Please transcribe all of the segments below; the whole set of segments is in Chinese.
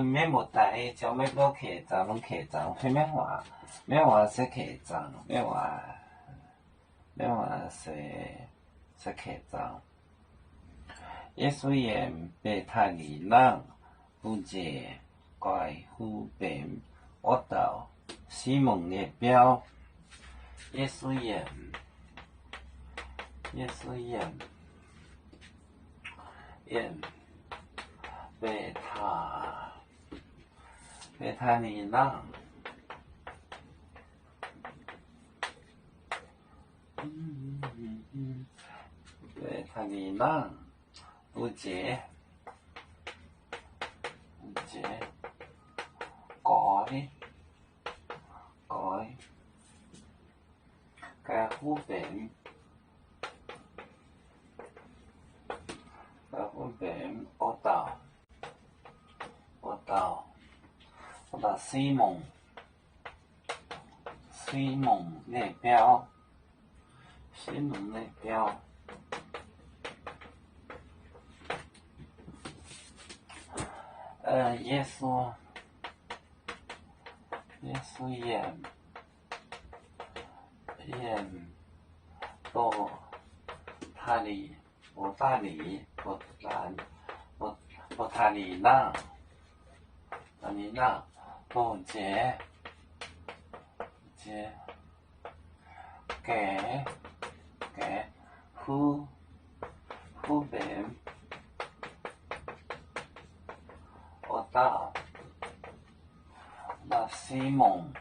免无带，就要落客栈，拢客栈，免话说客栈，免话说客栈。耶稣言贝塔尼人不解怪乎变恶道，西蒙列表。耶稣言贝塔尼人。贝塔尼人不解改乎变恶道，西蒙列表。耶稣言不塔里那不解给乎变恶道，西蒙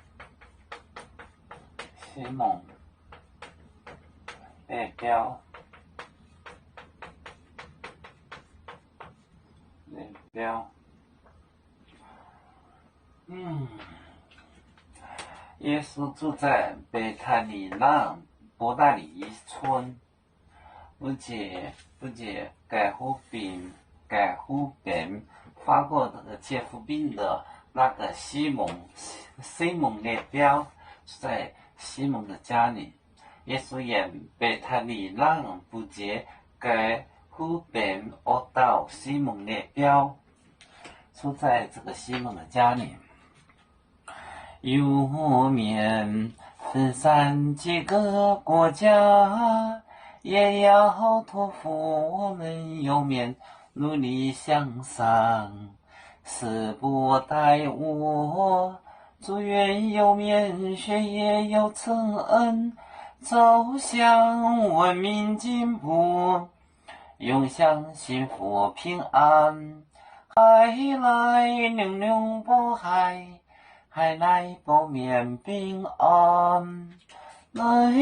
列表。耶稣住在贝塔尼那伯大尼村，不解改乎变发过这个戒夫病的那个西蒙列表是在西蒙的家里。耶稣言贝塔尼那不解改乎变恶道，西蒙列表住在这个西蒙的家里。有面分散几个国家，也要托付我们右面努力向上，死不待我。祝愿右面学业有成恩，走向文明进步，永享幸福平安。海来玲珑波海，海来不免平安。来。